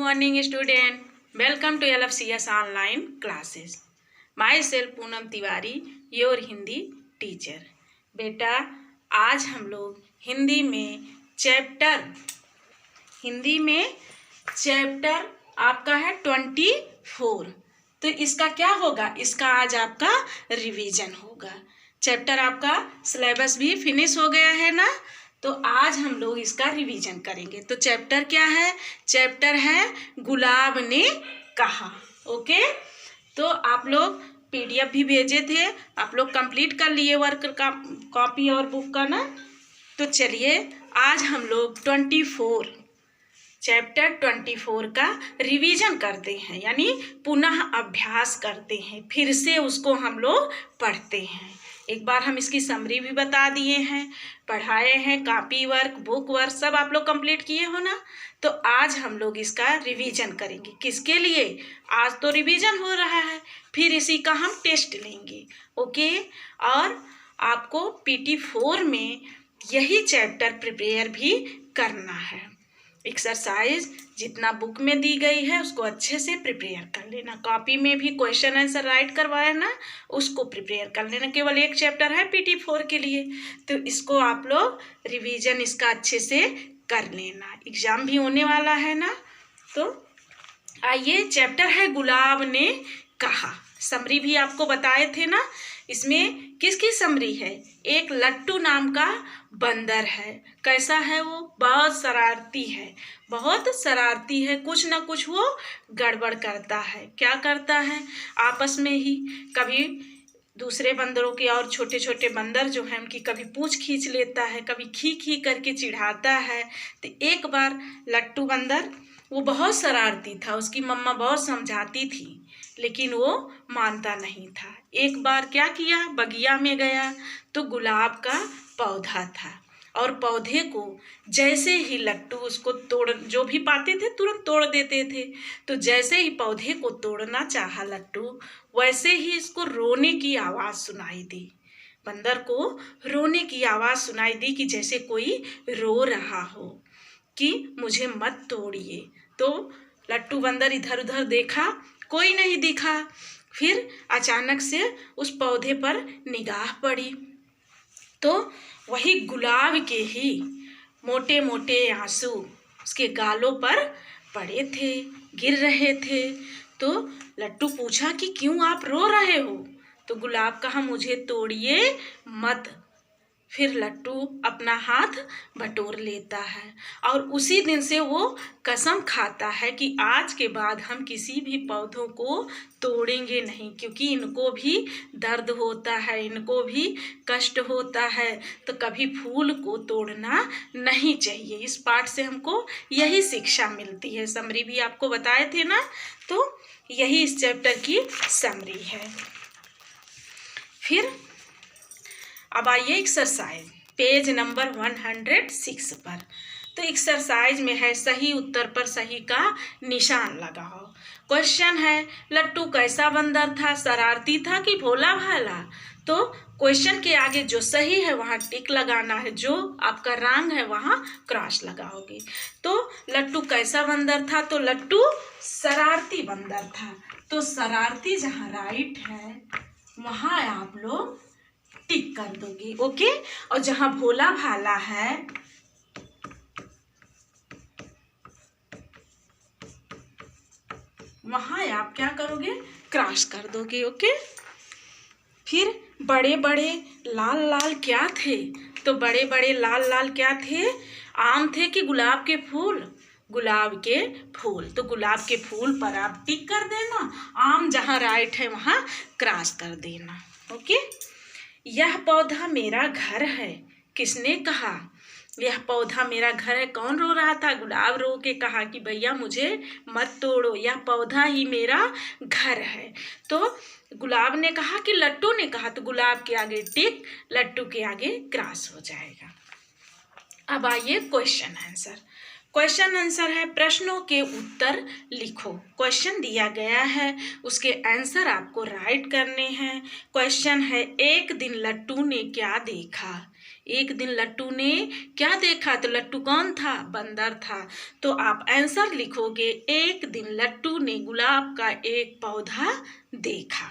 morning, student. Welcome to LFCS online classes. Myself Poonam Tiwari, your Hindi teacher. बेटा, आज हम लोग हिंदी में चैप्टर आपका है 24। तो इसका क्या होगा? इसका आज आपका रिवीजन होगा। चैप्टर आपका सिलेबस भी फिनिश हो गया है ना, तो आज हम लोग इसका रिवीजन करेंगे। तो चैप्टर क्या है? चैप्टर है गुलाब ने कहा। ओके, तो आप लोग पीडीएफ भी भेजे थे, आप लोग कंप्लीट कर लिए वर्क का, कॉपी और बुक का ना। तो चलिए आज हम लोग चैप्टर 24 का रिवीजन करते हैं, यानी पुनः अभ्यास करते हैं, फिर से उसको हम लोग पढ़ते हैं। एक बार हम इसकी समरी भी बता दिए हैं, पढ़ाए हैं, कॉपी वर्क, बुक वर्क सब आप लोग कंप्लीट किए हो ना। तो आज हम लोग इसका रिवीजन करेंगे। किसके लिए? आज तो रिवीजन हो रहा है, फिर इसी का हम टेस्ट लेंगे। ओके, और आपको PT4 में यही चैप्टर प्रिपेयर भी करना है। एक्सरसाइज जितना बुक में दी गई है उसको अच्छे से प्रिपेयर कर लेना। कॉपी में भी क्वेश्चन आंसर राइट करवाया ना, उसको प्रिपेयर कर लेना। केवल एक चैप्टर है PT4 के लिए, तो इसको आप लोग रिवीजन इसका अच्छे से कर लेना। एग्जाम भी होने वाला है ना। तो आइए, चैप्टर है गुलाब ने कहा। समरी भी आपको बताए थे ना। इसमें किसकी समरी है? एक लट्टू नाम का बंदर है। कैसा है वो? बहुत शरारती है, बहुत शरारती है। कुछ ना कुछ वो गड़बड़ करता है। क्या करता है? आपस में ही कभी दूसरे बंदरों के और छोटे छोटे बंदर जो हैं उनकी कभी पूंछ खींच लेता है, कभी खी खी करके चिढ़ाता है। तो एक बार लट्टू बंदर वो बहुत शरारती था, उसकी मम्मा बहुत समझाती थी लेकिन वो मानता नहीं था। एक बार क्या किया, बगिया में गया तो गुलाब का पौधा था, और पौधे को जैसे ही लट्टू उसको जो भी पाते थे तुरंत तोड़ देते थे। तो जैसे ही पौधे को तोड़ना चाहा लट्टू, वैसे ही इसको रोने की आवाज़ सुनाई दी। बंदर को रोने की आवाज़ सुनाई दी कि जैसे कोई रो रहा हो कि मुझे मत तोड़िए। तो लट्टू बंदर इधर उधर देखा, कोई नहीं दिखा। फिर अचानक से उस पौधे पर निगाह पड़ी तो वही गुलाब के ही मोटे मोटे आंसू उसके गालों पर पड़े थे, गिर रहे थे। तो लट्टू पूछा कि क्यों आप रो रहे हो? तो गुलाब कहा, मुझे तोड़िए मत। फिर लट्टू अपना हाथ बटोर लेता है और उसी दिन से वो कसम खाता है कि आज के बाद हम किसी भी पौधों को तोड़ेंगे नहीं, क्योंकि इनको भी दर्द होता है, इनको भी कष्ट होता है। तो कभी फूल को तोड़ना नहीं चाहिए। इस पाठ से हमको यही शिक्षा मिलती है। समरी भी आपको बताए थे ना, तो यही इस चैप्टर की समरी है। फिर अब आइए एक्सरसाइज पेज नंबर 106 पर। तो एक्सरसाइज में है सही उत्तर पर सही का निशान लगाओ। क्वेश्चन है, लट्टू कैसा बंदर था? शरारती था कि भोला भाला? तो क्वेश्चन के आगे जो सही है वहाँ टिक लगाना है, जो आपका रॉन्ग है वहाँ क्रॉस लगाओगे। तो लट्टू कैसा बंदर था? तो लट्टू शरारती बंदर था। तो शरारती जहाँ राइट है वहाँ आप लोग टिक कर दोगे। ओके, और जहां भोला भाला है वहां आप क्या करोगे? क्रॉस कर दोगे। ओके, फिर बड़े बड़े लाल लाल क्या थे? तो बड़े बड़े लाल लाल क्या थे? आम थे कि गुलाब के फूल? गुलाब के फूल। तो गुलाब के फूल पर आप टिक कर देना, आम जहां राइट है वहां क्रॉस कर देना। ओके, यह पौधा मेरा घर है। किसने कहा यह पौधा मेरा घर है? कौन रो रहा था? गुलाब रो के कहा कि भैया मुझे मत तोड़ो, यह पौधा ही मेरा घर है। तो गुलाब ने कहा कि लट्टू ने कहा? तो गुलाब के आगे टिक, लट्टू के आगे क्रॉस हो जाएगा। अब आइए क्वेश्चन आंसर। क्वेश्चन आंसर है प्रश्नों के उत्तर लिखो। क्वेश्चन दिया गया है, उसके आंसर आपको राइट करने हैं। क्वेश्चन है, एक दिन लट्टू ने क्या देखा? एक दिन लट्टू ने क्या देखा, तो लट्टू कौन था, बंदर था। तो आप आंसर लिखोगे, एक दिन लट्टू ने गुलाब का एक पौधा देखा।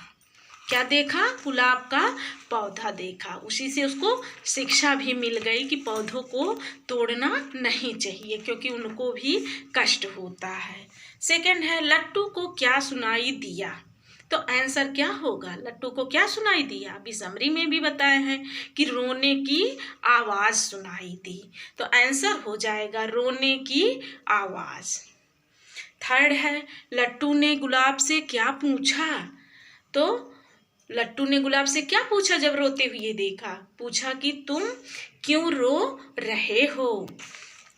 क्या देखा, गुलाब का पौधा देखा। उसी से उसको शिक्षा भी मिल गई कि पौधों को तोड़ना नहीं चाहिए, क्योंकि उनको भी कष्ट होता है। सेकंड है, लट्टू को क्या सुनाई दिया। तो आंसर क्या होगा, लट्टू को क्या सुनाई दिया, अभी समरी में भी बताए हैं कि रोने की आवाज सुनाई दी। तो आंसर हो जाएगा रोने की आवाज। थर्ड है, लट्टू ने गुलाब से क्या पूछा। तो लट्टू ने गुलाब से क्या पूछा जब रोते हुए देखा, पूछा कि तुम क्यों रो रहे हो,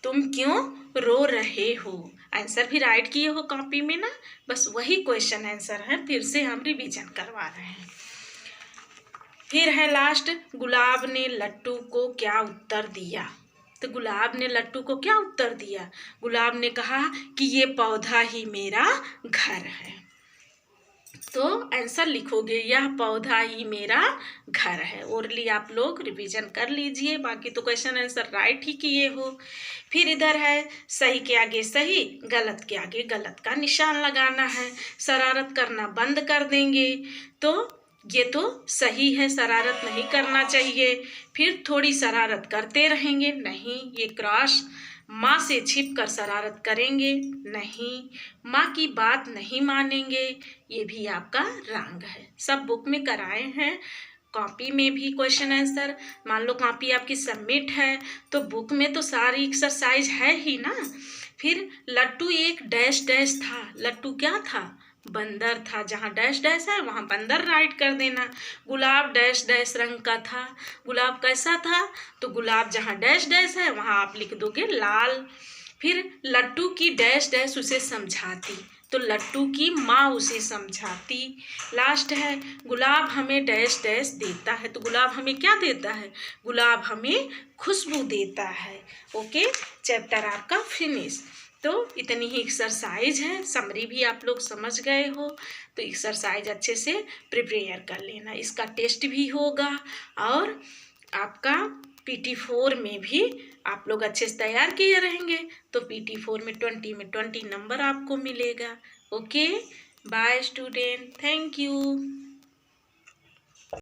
तुम क्यों रो रहे हो। आंसर भी राइट किए हो कॉपी में ना, बस वही क्वेश्चन आंसर है, फिर से हम रिवीजन करवा रहे हैं। फिर है लास्ट, गुलाब ने लट्टू को क्या उत्तर दिया। तो गुलाब ने लट्टू को क्या उत्तर दिया, गुलाब ने कहा कि ये पौधा ही मेरा घर है। तो आंसर लिखोगे, यह पौधा ही मेरा घर है। ओरली आप लोग रिवीजन कर लीजिए, बाकी तो क्वेश्चन आंसर राइट ही किए हो। फिर इधर है, सही के आगे सही, गलत के आगे गलत का निशान लगाना है। शरारत करना बंद कर देंगे, तो ये तो सही है, शरारत नहीं करना चाहिए। फिर थोड़ी शरारत करते रहेंगे, नहीं, ये क्रॉस। माँ से छिप कर शरारत करेंगे, नहीं। माँ की बात नहीं मानेंगे, ये भी आपका रंग है। सब बुक में कराए हैं, कॉपी में भी क्वेश्चन आंसर। मान लो कॉपी आपकी सबमिट है, तो बुक में तो सारी एक्सरसाइज है ही ना। फिर लट्टू एक डैश डैश था, लट्टू क्या था, बंदर था। जहाँ डैश डैश है वहाँ बंदर राइट कर देना। गुलाब डैश डैश रंग का था, गुलाब कैसा था, तो गुलाब जहाँ डैश डैश है वहाँ आप लिख दोगे लाल। फिर लट्टू की डैश डैश उसे समझाती, तो लट्टू की माँ उसे समझाती। लास्ट है, गुलाब हमें डैश डैश देता है, तो गुलाब हमें क्या देता है, गुलाब हमें खुशबू देता है। ओके, चैप्टर आपका फिनिश। तो इतनी ही एक्सरसाइज है, समरी भी आप लोग समझ गए हो, तो एक्सरसाइज अच्छे से प्रिपेयर कर लेना। इसका टेस्ट भी होगा और आपका PT4 में भी आप लोग अच्छे से तैयार किए रहेंगे, तो PT4 में 20 नंबर आपको मिलेगा। Okay, bye student, thank you.